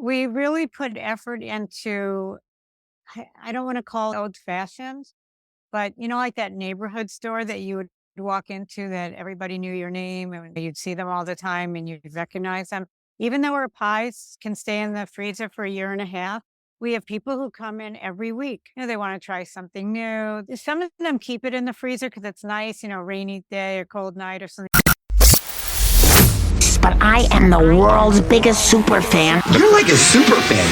We really put effort into, I don't want to call it old fashioned, but like that neighborhood store that you would walk into that everybody knew your name and you'd see them all the time and you'd recognize them. Even though our pies can stay in the freezer for a year and a half, we have people who come in every week. They want to try something new. Some of them keep it in the freezer because it's nice, rainy day or cold night or something. But I am the world's biggest super fan. You're like a super fan.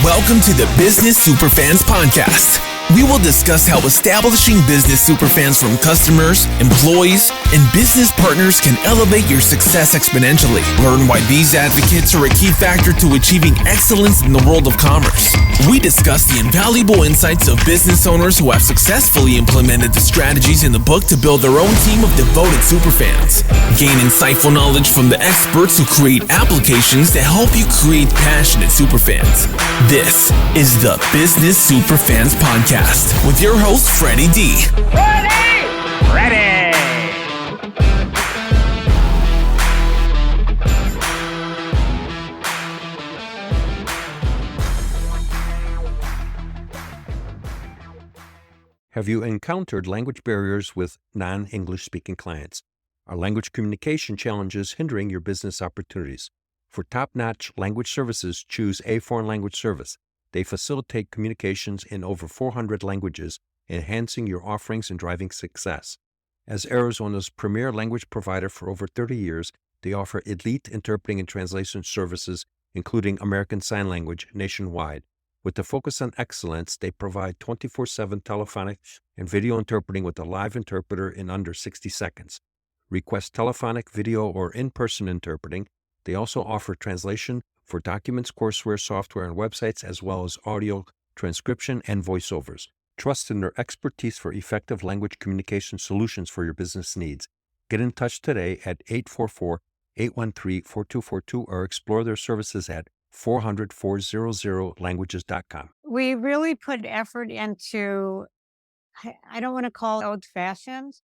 Welcome to the Business Superfans podcast. We will discuss how establishing business superfans from customers, employees, and business partners can elevate your success exponentially. Learn why these advocates are a key factor to achieving excellence in the world of commerce. We discuss the invaluable insights of business owners who have successfully implemented the strategies in the book to build their own team of devoted superfans. Gain insightful knowledge from the experts who create applications that help you create passionate superfans. This is the Business Superfans podcast with your host, Freddy D. Freddy! Have you encountered language barriers with non-English speaking clients? Are language communication challenges hindering your business opportunities? For top-notch language services, choose A Foreign Language Service. They facilitate communications in over 400 languages, enhancing your offerings and driving success. As Arizona's premier language provider for over 30 years, they offer elite interpreting and translation services, including American Sign Language, nationwide. With a focus on excellence, they provide 24/7 telephonic and video interpreting with a live interpreter in under 60 seconds. Request telephonic, video, or in-person interpreting. They also offer translation for documents, courseware, software, and websites, as well as audio transcription and voiceovers. Trust in their expertise for effective language communication solutions for your business needs. Get in touch today at 844-813-4242 or explore their services at 400-400languages.com. We really put effort into, I don't want to call it old fashioned,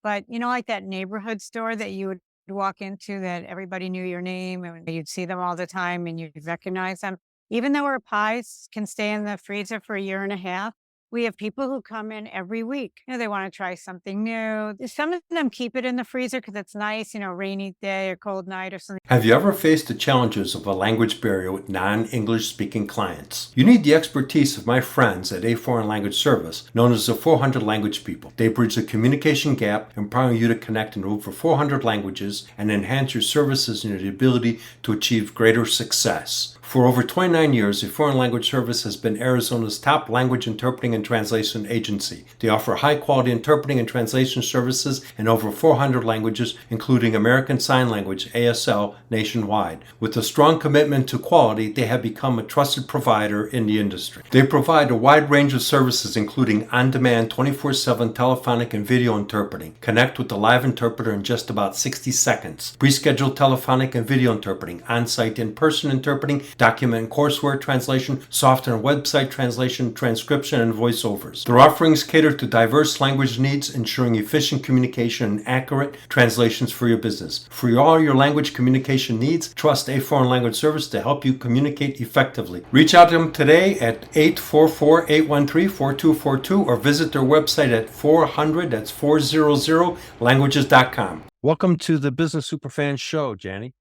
but like that neighborhood store that you would walk into that everybody knew your name and you'd see them all the time and you'd recognize them. Even though our pies can stay in the freezer for a year and a half, we have people who come in every week. They want to try something new. Some of them keep it in the freezer because it's nice, rainy day or cold night or something. Have you ever faced the challenges of a language barrier with non-English speaking clients? You need the expertise of my friends at A Foreign Language Service, known as the 400 Language People. They bridge the communication gap, empowering you to connect in over 400 languages and enhance your services and your ability to achieve greater success. For over 29 years, A Foreign Language Service has been Arizona's top language interpreting and translation agency. They offer high-quality interpreting and translation services in over 400 languages, including American Sign Language, ASL, nationwide. With a strong commitment to quality, they have become a trusted provider in the industry. They provide a wide range of services, including on-demand 24/7 telephonic and video interpreting. Connect with the live interpreter in just about 60 seconds. Pre-scheduled telephonic and video interpreting, on-site in-person interpreting, document and courseware translation, software and website translation, transcription, and voiceovers. Their offerings cater to diverse language needs, ensuring efficient communication and accurate translations for your business. For all your language communication needs, trust A Foreign Language Service to help you communicate effectively. Reach out to them today at 844-813-4242 or visit their website at 400languages.com. Welcome to the Business Superfans show, Jannie.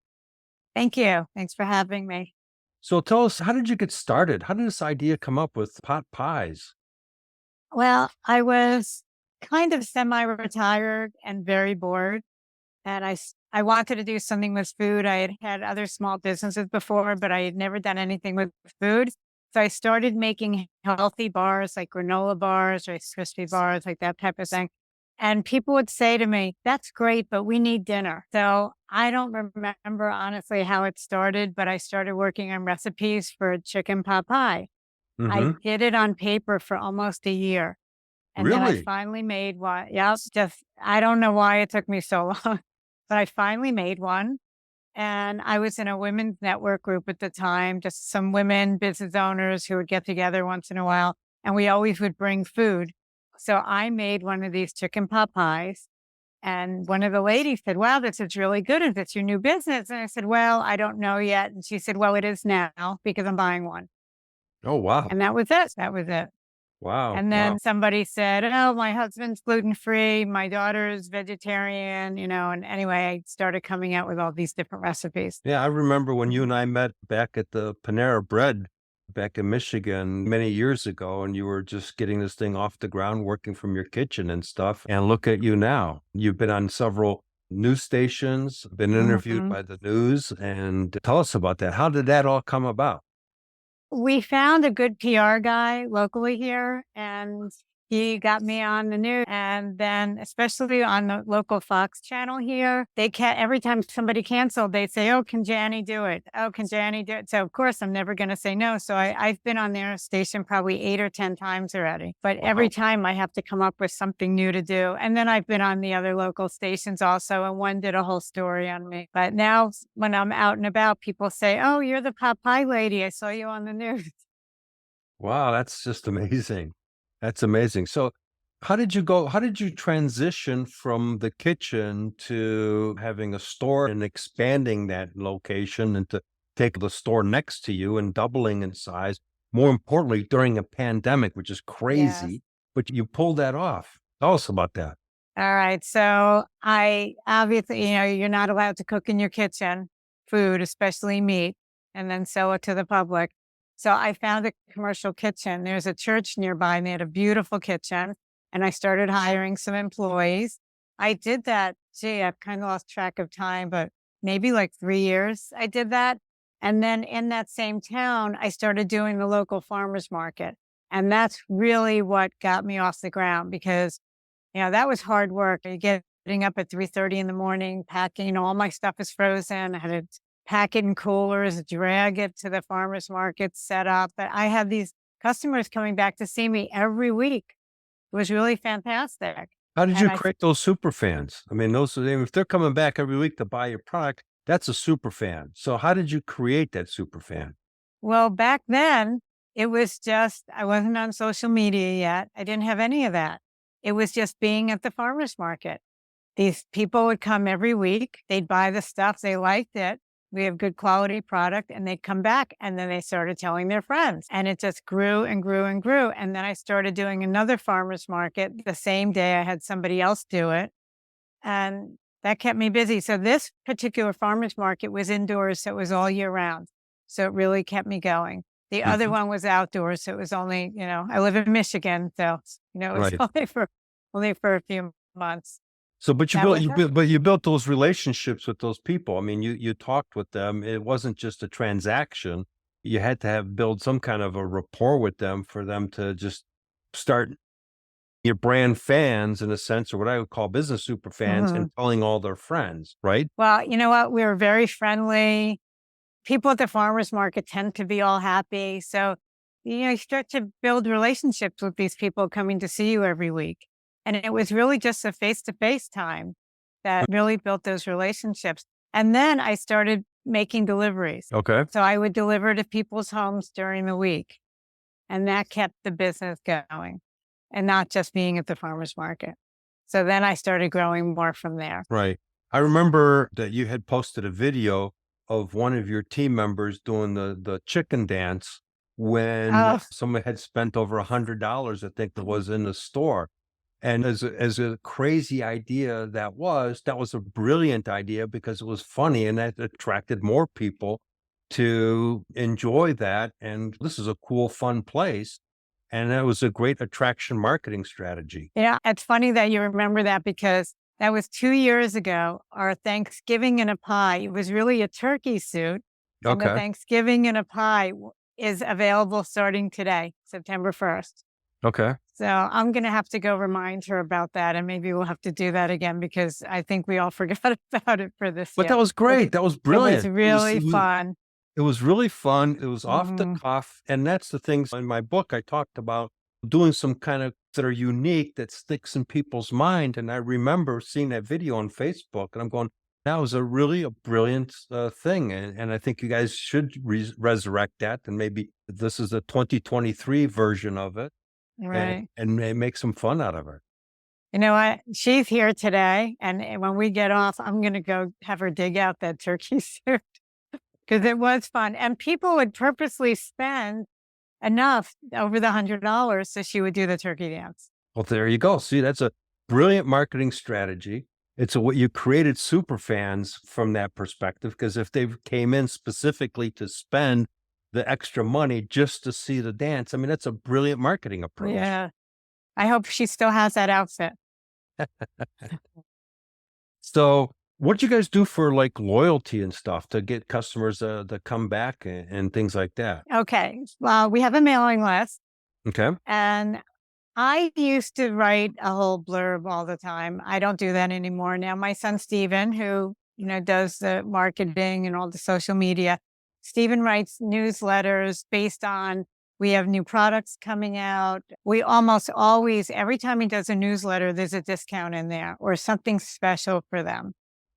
Thank you. Thanks for having me. So tell us, how did you get started? How did this idea come up with pot pies? Well, I was kind of semi-retired and very bored. And I wanted to do something with food. I had had other small businesses before, but I had never done anything with food. So I started making healthy bars like granola bars or crispy bars, like that type of thing. And people would say to me, that's great, but we need dinner. So I don't remember honestly how it started, but I started working on recipes for chicken pot pie. I did it on paper for almost a year. And then I Really? finally made one. Yeah, I don't know why it took me so long, but I finally made one. And I was in a women's network group at the time, just some women business owners who would get together once in a while. And we always would bring food. So I made one of these chicken pot pies And one of the ladies said, wow, this is really good. Is this your new business? And I said, well, I don't know yet. And she said, well, it is now because I'm buying one. Oh, wow. And that was it. That was it. Wow. And then somebody said, oh, my husband's gluten-free. My daughter's vegetarian, and anyway, I started coming out with all these different recipes. Yeah, I remember when you and I met back at the Panera Bread back in Michigan many years ago, and you were just getting this thing off the ground, working from your kitchen and stuff. And look at you now. You've been on several news stations, been interviewed by the news. And tell us about that. How did that all come about? We found a good PR guy locally here, and he got me on the news. And then, especially on the local Fox channel here, every time somebody canceled, they'd say, "Oh, can Jannie do it? Oh, can Jannie do it?" So of course, I'm never going to say no. So I've been on their station probably 8 or 10 times already. But every time I have to come up with something new to do. And then I've been on the other local stations also, and one did a whole story on me. But now, when I'm out and about, people say, "Oh, you're the pot pie lady. I saw you on the news." Wow, that's just amazing. That's amazing. So how did you transition from the kitchen to having a store and expanding that location and to take the store next to you and doubling in size? More importantly, during a pandemic, which is Yes. crazy, but you pulled that off. Tell us about that. All right. So I obviously, you're not allowed to cook in your kitchen, food, especially meat, and then sell it to the public. So I found a commercial kitchen. There's a church nearby and they had a beautiful kitchen. And I started hiring some employees. I did that. Gee, I've kind of lost track of time, but maybe like 3 years I did that. And then in that same town, I started doing the local farmers market. And that's really what got me off the ground because that was hard work. You getting up at 3:30 in the morning, packing, all my stuff is frozen. I had to pack it in coolers, drag it to the farmer's market, set up. But I had these customers coming back to see me every week. It was really fantastic. How did And you I create those super fans? I mean, if they're coming back every week to buy your product, that's a super fan. So how did you create that super fan? Well, back then, it was just, I wasn't on social media yet. I didn't have any of that. It was just being at the farmer's market. These people would come every week. They'd buy the stuff. They liked it. We have good quality product and they'd come back and then they started telling their friends and it just grew and grew and grew. And then I started doing another farmer's market the same day I had somebody else do it. And that kept me busy. So this particular farmer's market was indoors. So it was all year round. So it really kept me going. The other one was outdoors. So it was only, I live in Michigan. So, it was Right. only for a few months. So, but That was you built those relationships with those people. I mean, you talked with them. It wasn't just a transaction. You had to build some kind of a rapport with them for them to just start your brand fans in a sense, or what I would call business super fans, and telling all their friends, right? Well, you know what? We were very friendly. People at the farmer's market tend to be all happy. So, you start to build relationships with these people coming to see you every week. And it was really just a face-to-face time that really built those relationships. And then I started making deliveries. Okay. So I would deliver to people's homes during the week. And that kept the business going and not just being at the farmer's market. So then I started growing more from there. Right. I remember that you had posted a video of one of your team members doing the chicken dance when someone had spent over $100, I think that was in the store. And as a crazy idea that was a brilliant idea because it was funny and that attracted more people to enjoy that. And this is a cool, fun place. And that was a great attraction marketing strategy. Yeah, it's funny that you remember that because that was 2 years ago. Our Thanksgiving in a Pie, it was really a turkey suit. And the Okay. Thanksgiving in a Pie is available starting today, September 1st. Okay. So I'm going to have to go remind her about that. And maybe we'll have to do that again because I think we all forgot about it for this But year. that was great. That was brilliant. It was really fun. It was really fun. It was off the cuff. And that's the things in my book. I talked about doing some kind of that are unique that sticks in people's mind. And I remember seeing that video on Facebook and I'm going, that was a brilliant thing. And I think you guys should resurrect that. And maybe this is the 2023 version of it. Right. And make some fun out of it. You know what? She's here today, and when we get off, I'm going to go have her dig out that turkey suit because it was fun. And people would purposely spend enough over the $100 so she would do the turkey dance. Well, there you go. See, that's a brilliant marketing strategy. It's what you created super fans from that perspective, because if they came in specifically to spend the extra money just to see the dance, I mean, that's a brilliant marketing approach. Yeah. I hope she still has that outfit. So what do you guys do for like loyalty and stuff to get customers to come back and things like that? Okay. Well, we have a mailing list, Okay. and I used to write a whole blurb all the time. I don't do that anymore. Now, my son, Steven, who, does the marketing and all the social media, Steven writes newsletters based on, we have new products coming out. We almost always, every time he does a newsletter, there's a discount in there or something special for them.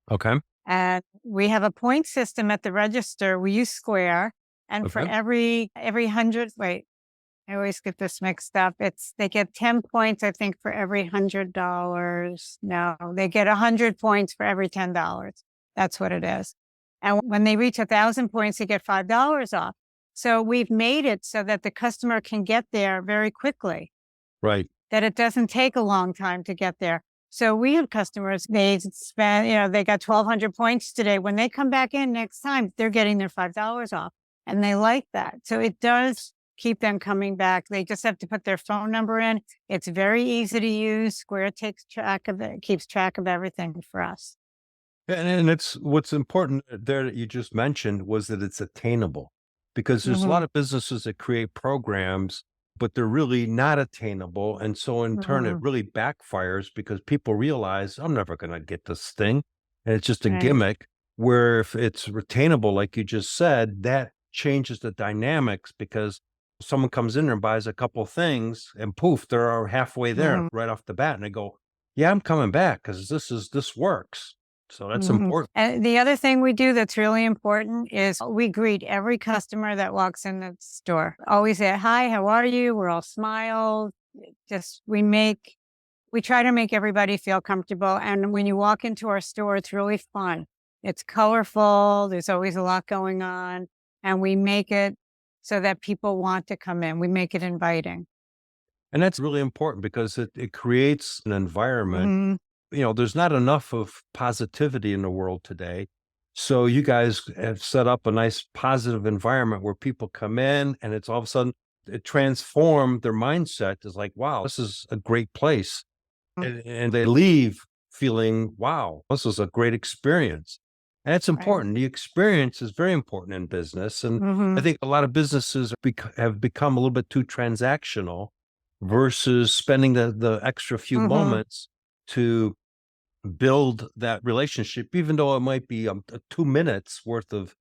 Okay. And we have a point system at the register. We use Square. And for Okay. every 100, wait, I always get this mixed up. They get 10 points, I think, for every $100. No, they get 100 points for every $10. That's what it is. And when they reach 1,000 points, they get $5 off. So we've made it so that the customer can get there very quickly, Right. that it doesn't take a long time to get there. So we have customers, they spend, they got 1,200 points today. When they come back in next time, they're getting their $5 off. And they like that. So it does keep them coming back. They just have to put their phone number in. It's very easy to use. Square takes track of it, keeps track of everything for us. And it's what's important there that you just mentioned was that it's attainable, because there's a lot of businesses that create programs, but they're really not attainable. And so in turn, it really backfires because people realize I'm never going to get this thing. And it's just a Right. gimmick, where if it's retainable, like you just said, that changes the dynamics, because someone comes in there and buys a couple things and poof, they're halfway there right off the bat. And they go, yeah, I'm coming back because this works. So that's important. And the other thing we do that's really important is we greet every customer that walks in the store. Always say, hi, how are you? We're all smiles. We try to make everybody feel comfortable. And when you walk into our store, it's really fun. It's colorful. There's always a lot going on. And we make it so that people want to come in. We make it inviting. And that's really important because it creates an environment. There's not enough of positivity in the world today. So you guys have set up a nice positive environment where people come in and it's all of a sudden it transformed their mindset. Is like, wow, this is a great place. And they leave feeling, wow, this is a great experience. And it's important. The experience is very important in business. And I think a lot of businesses have become a little bit too transactional versus spending the extra few moments to build that relationship, even though it might be 2 minutes worth of,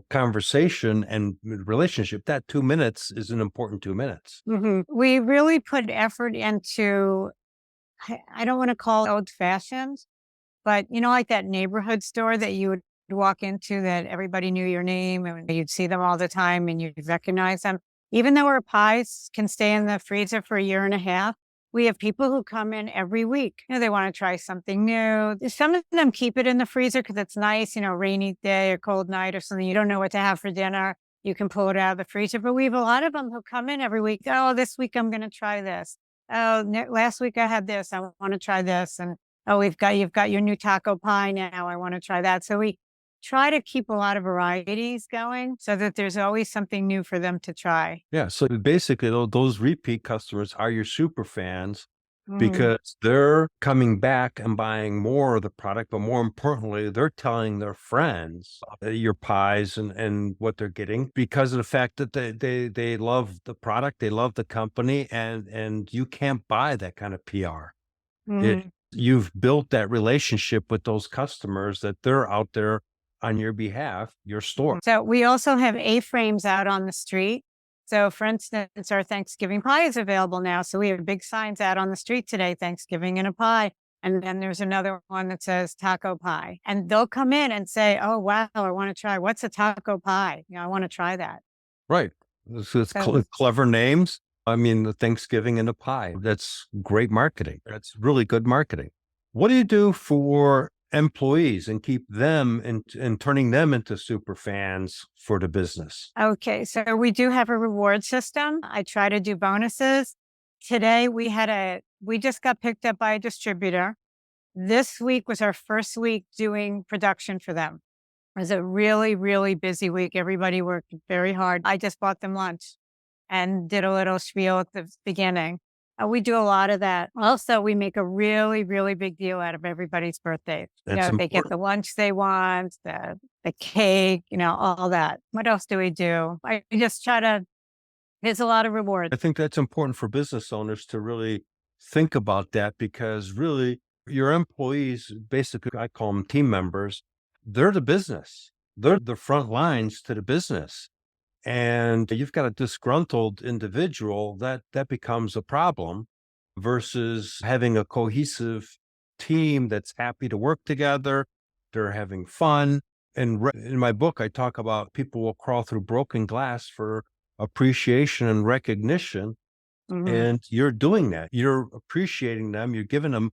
conversation and relationship. That 2 minutes is an important 2 minutes. We really put effort into, I don't want to call it old fashioned, but like that neighborhood store that you would walk into that everybody knew your name and you'd see them all the time and you'd recognize them. Even though our pies can stay in the freezer for a year and a half, we have people who come in every week. They want to try something new. Some of them keep it in the freezer because it's nice, rainy day or cold night or something. You don't know what to have for dinner. You can pull it out of the freezer. But we have a lot of them who come in every week. Oh, this week I'm going to try this. Oh, last week I had this. I want to try this. And oh, you've got your new taco pie now. I want to try that. So we try to keep a lot of varieties going so that there's always something new for them to try. Yeah. So basically, those repeat customers are your super fans because they're coming back and buying more of the product. But more importantly, they're telling their friends your pies and what they're getting because of the fact that they love the product, they love the company, and you can't buy that kind of PR. You've built that relationship with those customers that they're out there on your behalf, your store. So we also have A-frames out on the street. So for instance, our Thanksgiving pie is available now. So we have big signs out on the street today, Thanksgiving and a pie. And then there's another one that says taco pie. And they'll come in and say, oh, wow, I want to try. What's a taco pie? I want to try that. Right. So it's clever names. I mean, the Thanksgiving and the pie. That's great marketing. That's really good marketing. What do you do for employees and keep them and turning them into super fans for the business? Okay, so we do have a reward system. I try to do bonuses. Today we just got picked up by a distributor. This week was our first week doing production for them. It was a really, really busy week. Everybody worked very hard. I just bought them lunch and did a little spiel at the beginning. We do a lot of that. Also, we make a really, really big deal out of everybody's birthday. That's They get important. the lunch they want, the cake, all that. What else do we do? I just try to, there's a lot of rewards. I think that's important for business owners to really think about that because really your employees, basically, I call them team members, they're the business. They're the front lines to the business. And you've got a disgruntled individual that becomes a problem versus having a cohesive team that's happy to work together. They're having fun. And in my book, I talk about people will crawl through broken glass for appreciation and recognition. Mhm. And you're doing that. You're appreciating them. You're giving them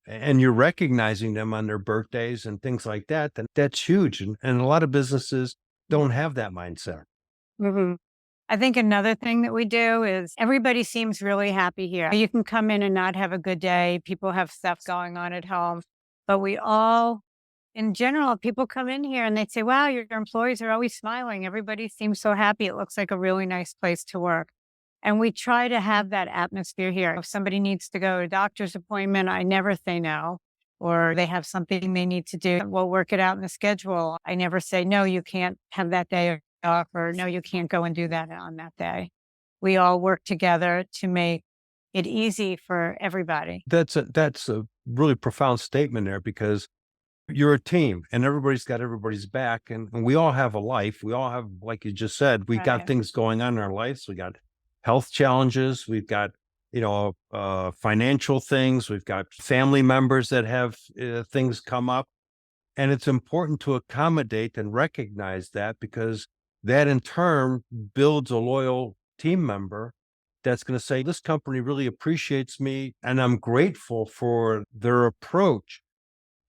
and you're recognizing them on their birthdays and things like that. And that's huge. And a lot of businesses don't have that mindset. Mhm. I think another thing that we do is everybody seems really happy here. You can come in and not have a good day. People have stuff going on at home, but in general, people come in here and they say, wow, your employees are always smiling. Everybody seems so happy. It looks like a really nice place to work. And we try to have that atmosphere here. If somebody needs to go to a doctor's appointment, I never say no. Or they have something they need to do, we'll work it out in the schedule. I never say, no, you can't have that day off, or no, you can't go and do that on that day. We all work together to make it easy for everybody. That's a really profound statement there because you're a team and everybody's got everybody's back and we all have a life. We all have, like you just said, we got Right. things going on in our lives. We got health challenges. We've got, financial things. We've got family members that have things come up. And it's important to accommodate and recognize that because that in turn builds a loyal team member that's going to say, this company really appreciates me and I'm grateful for their approach.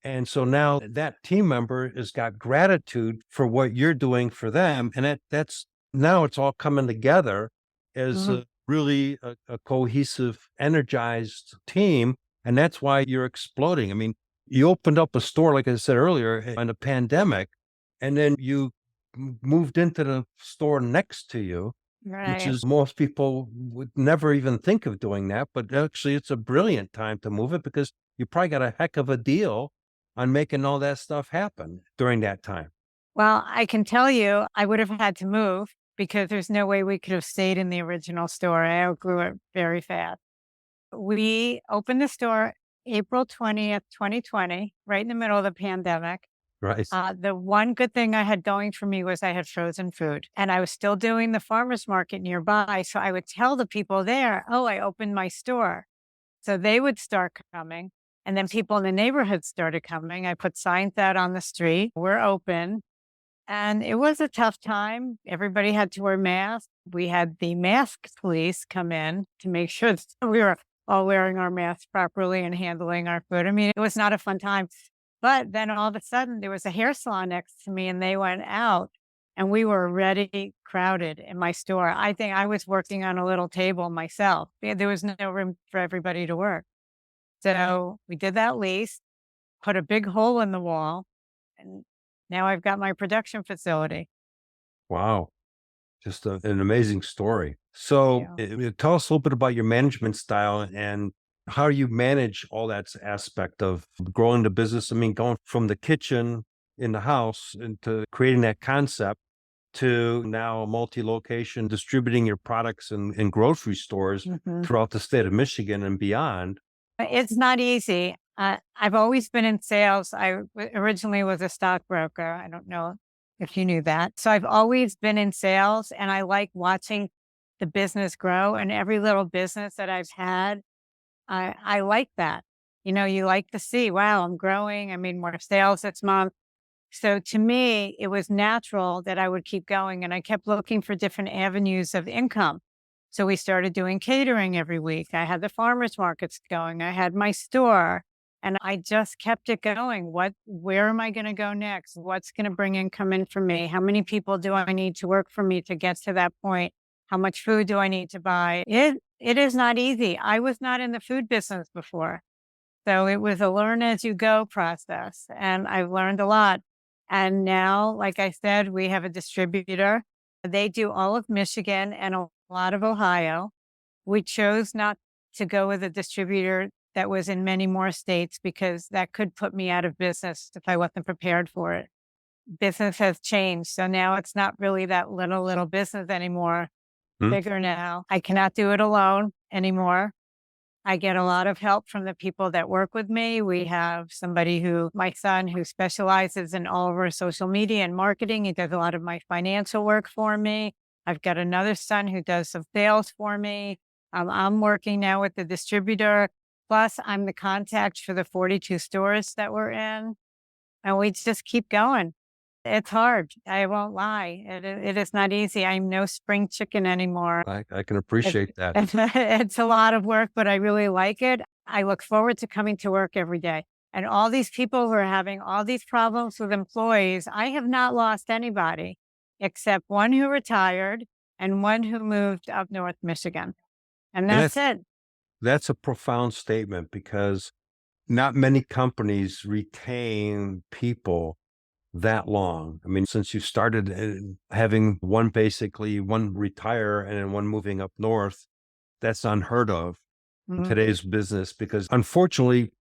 And so now that team member has got gratitude for what you're doing for them. And that's now it's all coming together as Mhm. a cohesive, energized team. And that's why you're exploding. I mean, you opened up a store, like I said earlier, in a pandemic, and then you moved into the store next to you, which Right. is most people would never even think of doing that. But actually, it's a brilliant time to move it because you probably got a heck of a deal on making all that stuff happen during that time. Well, I can tell you, I would have had to move because there's no way we could have stayed in the original store. I outgrew it very fast. We opened the store April 20th, 2020, right in the middle of the pandemic. Right. The one good thing I had going for me was I had frozen food and I was still doing the farmer's market nearby. So I would tell the people there, oh, I opened my store. So they would start coming. And then people in the neighborhood started coming. I put signs out on the street, we're open. And it was a tough time. Everybody had to wear masks. We had the mask police come in to make sure that we were all wearing our masks properly and handling our food. I mean, it was not a fun time. But then all of a sudden, there was a hair salon next to me and they went out and we were already crowded in my store. I think I was working on a little table myself. There was no room for everybody to work. So we did that lease, put a big hole in the wall, and now I've got my production facility. Wow. Just an amazing story. So Yeah. tell us a little bit about your management style and how you manage all that aspect of growing the business. I mean, going from the kitchen in the house into creating that concept to now multi-location distributing your products in grocery stores Mhm. throughout the state of Michigan and beyond. It's not easy. I've always been in sales. Originally was a stockbroker. I don't know if you knew that. So I've always been in sales and I like watching the business grow and every little business that I've had. I like that. You like to see, wow, I'm growing. I made more sales this month. So to me, it was natural that I would keep going and I kept looking for different avenues of income. So we started doing catering every week. I had the farmers markets going. I had my store, and I just kept it going. Where am I going to go next? What's going to bring income in for me? How many people do I need to work for me to get to that point? How much food do I need to buy? It is not easy. I was not in the food business before. So it was a learn as you go process, and I've learned a lot. And now, like I said, we have a distributor. They do all of Michigan and a lot of Ohio. We chose not to go with a distributor that was in many more states because that could put me out of business if I wasn't prepared for it. Business has changed. So now it's not really that little business anymore. Bigger now. I cannot do it alone anymore. I get a lot of help from the people that work with me. We have my son, who specializes in all of our social media and marketing. He does a lot of my financial work for me. I've got another son who does some sales for me. I'm working now with the distributor. Plus, I'm the contact for the 42 stores that we're in. And we just keep going. It's hard. I won't lie. It is not easy. I'm no spring chicken anymore. I can appreciate that. It's a lot of work, but I really like it. I look forward to coming to work every day. And all these people who are having all these problems with employees, I have not lost anybody except one who retired and one who moved up North Michigan. And that's it. That's a profound statement, because not many companies retain people that long. I mean, since you started having one retire and then one moving up north, that's unheard of in today's business, because unfortunately,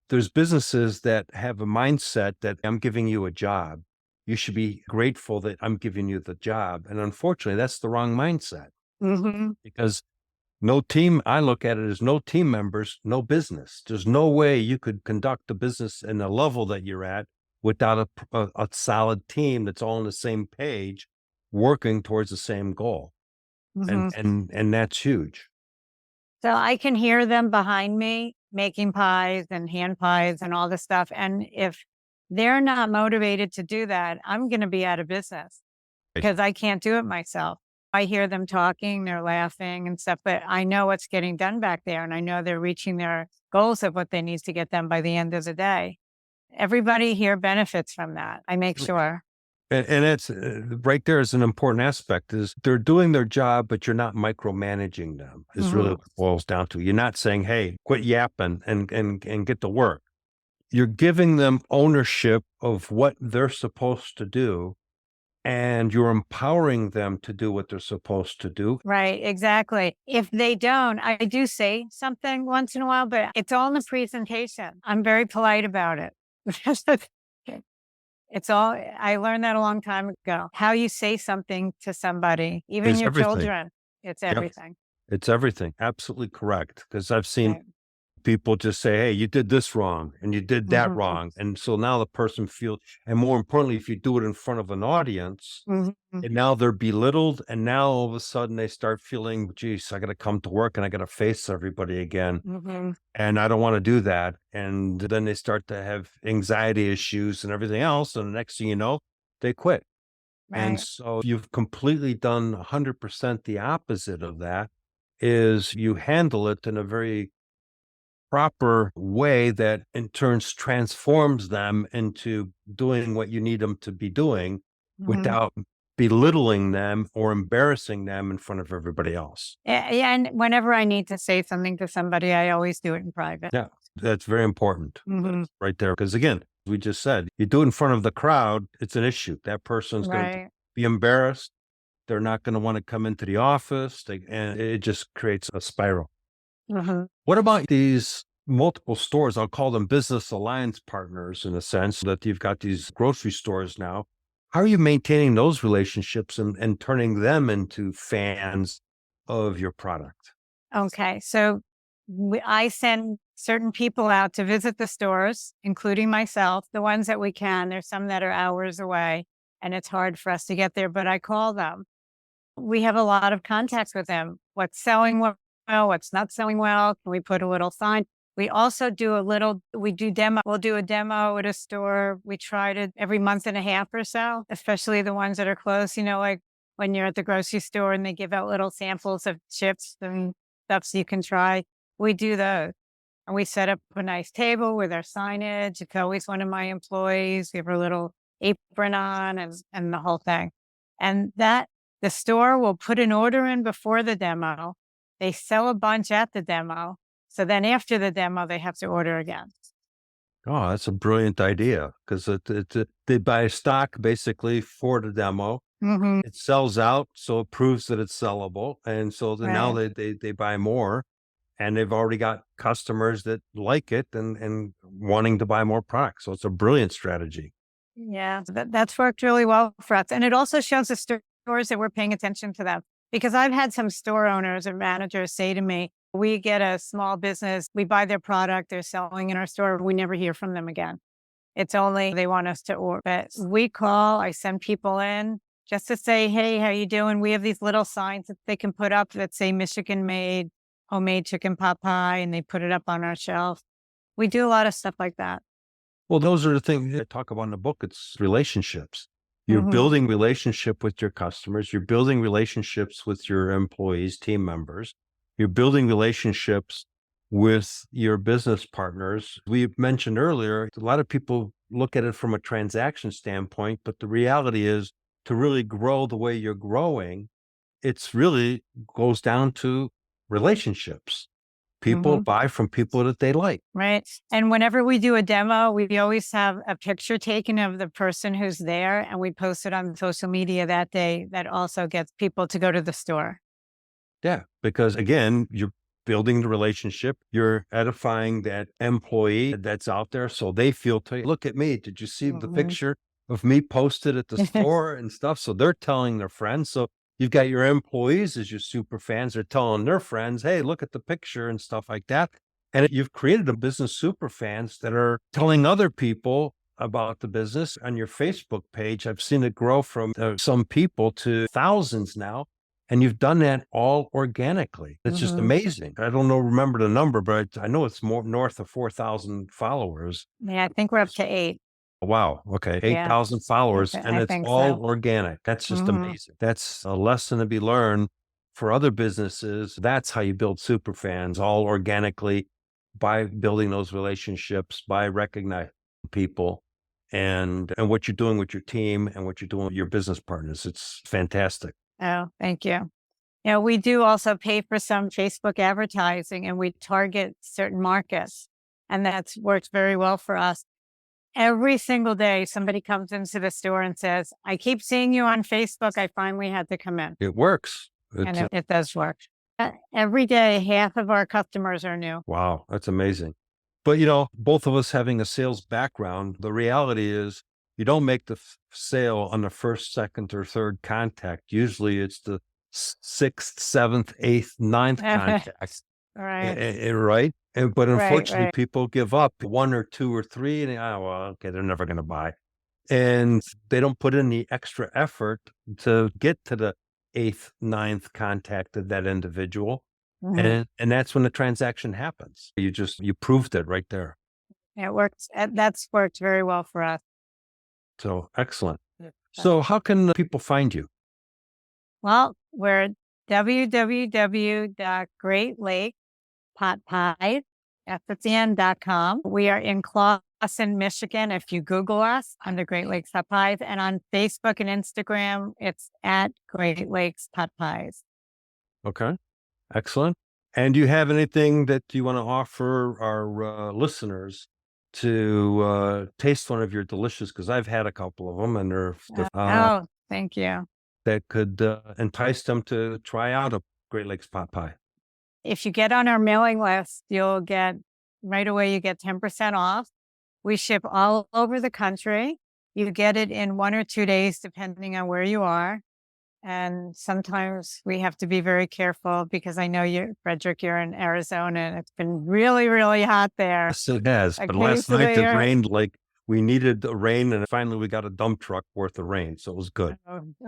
there's businesses that have a mindset that I'm giving you a job. You should be grateful that I'm giving you the job. And unfortunately, that's the wrong mindset, because I look at it as no team members, no business. There's no way you could conduct a business in the level that you're at without a solid team that's all on the same page, working towards the same goal. And that's huge. So I can hear them behind me making pies and hand pies and all this stuff. And if they're not motivated to do that, I'm going to be out of business because I can't do it myself. I hear them talking, they're laughing and stuff, but I know what's getting done back there. And I know they're reaching their goals of what they need to get done by the end of the day. Everybody here benefits from that. I make sure. And it's right there is an important aspect, is they're doing their job, but you're not micromanaging them, is really what it boils down to. You're not saying, hey, quit yapping and get to work. You're giving them ownership of what they're supposed to do, and you're empowering them to do what they're supposed to do. Right, exactly. If they don't, I do say something once in a while, but it's all in the presentation. I'm very polite about it. I learned that a long time ago. How you say something to somebody, even your children, it's everything. It's everything. Absolutely correct. Because I've seen people just say, hey, you did this wrong and you did that wrong. And so now the person feels, and more importantly, if you do it in front of an audience, and now they're belittled, and now all of a sudden they start feeling, geez, I got to come to work and I got to face everybody again. And I don't want to do that. And then they start to have anxiety issues and everything else. And the next thing you know, they quit. And so you've completely done 100% the opposite of that. Is you handle it in a very proper way that in turns transforms them into doing what you need them to be doing without belittling them or embarrassing them in front of everybody else. Yeah, and whenever I need to say something to somebody, I always do it in private. Yeah, that's very important right there. Because again, we just said, you do it in front of the crowd, it's an issue. That person's going to be embarrassed. They're not going to want to come into the office, and it just creates a spiral. What about these multiple stores? I'll call them business alliance partners, in a sense that you've got these grocery stores now. How are you maintaining those relationships and turning them into fans of your product? Okay. So I send certain people out to visit the stores, including myself, the ones that we can. There's some that are hours away and it's hard for us to get there, but I call them. We have a lot of contacts with them. What's selling well, what's not selling well? Can we put a little sign? We also do demo. We'll do a demo at a store. We tried it every month and a half or so, especially the ones that are close. Like when you're at the grocery store and they give out little samples of chips and stuff so you can try. We do those. And we set up a nice table with our signage. It's always one of my employees. We have our little apron on and the whole thing. And that the store will put an order in before the demo. They sell a bunch at the demo. So then after the demo, they have to order again. Oh, that's a brilliant idea because they buy stock basically for the demo. Mm-hmm. It sells out, so it proves that it's sellable. And so now Right. they buy more, and they've already got customers that like it and wanting to buy more products. So it's a brilliant strategy. Yeah, that's worked really well for us. And it also shows the stores that we're paying attention to them. Because I've had some store owners or managers say to me, we get a small business, we buy their product, they're selling in our store, we never hear from them again. It's only they want us to order. But we call, I send people in just to say, hey, how you doing? We have these little signs that they can put up that say Michigan made, homemade chicken pot pie, and they put it up on our shelf. We do a lot of stuff like that. Well, those are the things I talk about in the book. It's relationships. You're Mhm. building relationship with your customers. You're building relationships with your employees, team members. You're building relationships with your business partners. We mentioned earlier, a lot of people look at it from a transaction standpoint, but the reality is to really grow the way you're growing, it's really goes down to relationships. People Mhm. buy from people that they like. Right. And whenever we do a demo, we always have a picture taken of the person who's there and we post it on social media that day. That also gets people to go to the store. Yeah, because again, you're building the relationship, you're edifying that employee that's out there so they feel to look at me. Did you see the Mhm. picture of me posted at the store and stuff? So they're telling their friends. So you've got your employees as your super fans, they're telling their friends, hey, look at the picture and stuff like that. And you've created a business super fans that are telling other people about the business on your Facebook page. I've seen it grow from some people to thousands now. And you've done that all organically. It's just Mhm. amazing. I don't know, remember the number, but I know it's more north of 4,000 followers. Yeah, I think we're up to 8. Wow. Okay. Yeah, 8,000 followers, and I it's think all so. organic. That's just Mhm. amazing. That's a lesson to be learned for other businesses. That's how you build super fans, all organically by building those relationships, by recognizing people and what you're doing with your team and what you're doing with your business partners. It's fantastic. Oh, thank you. We do also pay for some Facebook advertising and we target certain markets. And that's worked very well for us. Every single day, somebody comes into the store and says, I keep seeing you on Facebook. I finally had to come in. It works. And it does work. Every day, half of our customers are new. Wow, that's amazing. But both of us having a sales background, the reality is you don't make the sale on the first, second, or third contact. Usually it's the sixth, seventh, eighth, ninth contact. Right, Right? But right, unfortunately, right. people give up 1 or 2 or 3 and well, okay, they're never going to buy. And they don't put in the extra effort to get to the eighth, ninth contact of that individual. Mhm. And that's when the transaction happens. You proved it right there. It works. That's worked very well for us. So excellent. Yeah. So how can people find you? Well, we're www.greatlakespotpies.com. We are in Clawson, Michigan. If you Google us under Great Lakes Pot Pies, and on Facebook and Instagram, it's at Great Lakes Pot Pies. Okay. Excellent. And do you have anything that you want to offer our listeners to taste one of your delicious, because I've had a couple of them and Oh, thank you. that could entice them to try out a Great Lakes pot pie. If you get on our mailing list, you'll get right away, you get 10% off. We ship all over the country. You get it in 1 or 2 days, depending on where you are. And sometimes we have to be very careful because I know Frederick, you're in Arizona and it's been really, really hot there. Yes, it has. But last night it rained like we needed the rain, and finally we got a dump truck worth of rain. So it was good.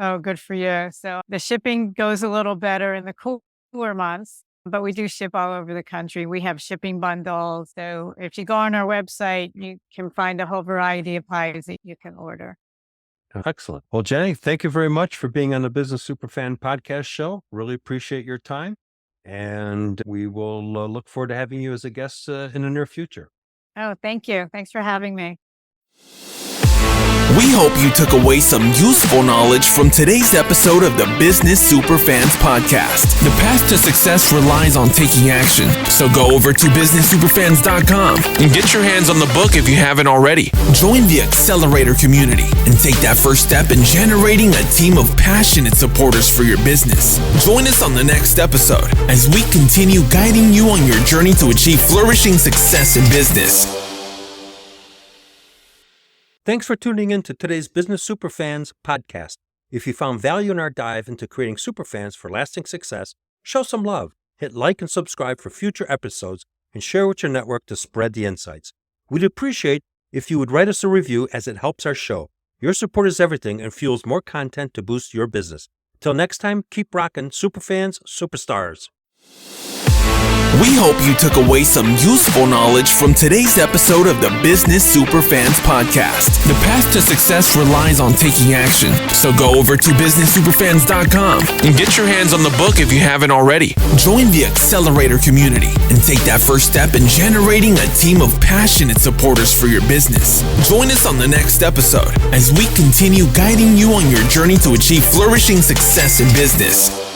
Oh, good for you. So the shipping goes a little better in the cooler months, but we do ship all over the country. We have shipping bundles. So if you go on our website, you can find a whole variety of pies that you can order. Excellent. Well, Jannie, thank you very much for being on the Business Superfan podcast show. Really appreciate your time. And we will look forward to having you as a guest in the near future. Oh, thank you. Thanks for having me. We hope you took away some useful knowledge from today's episode of the Business Superfans podcast. The path to success relies on taking action. So go over to businesssuperfans.com and get your hands on the book if you haven't already. Join the Accelerator community and take that first step in generating a team of passionate supporters for your business. Join us on the next episode as we continue guiding you on your journey to achieve flourishing success in business. Thanks for tuning in to today's Business Superfans podcast. If you found value in our dive into creating superfans for lasting success, show some love. Hit like and subscribe for future episodes and share with your network to spread the insights. We'd appreciate if you would write us a review as it helps our show. Your support is everything and fuels more content to boost your business. Till next time, keep rocking, Superfans, Superstars. We hope you took away some useful knowledge from today's episode of the Business Superfans podcast. The path to success relies on taking action. So go over to businesssuperfans.com and get your hands on the book if you haven't already. Join the Accelerator community and take that first step in generating a team of passionate supporters for your business. Join us on the next episode as we continue guiding you on your journey to achieve flourishing success in business.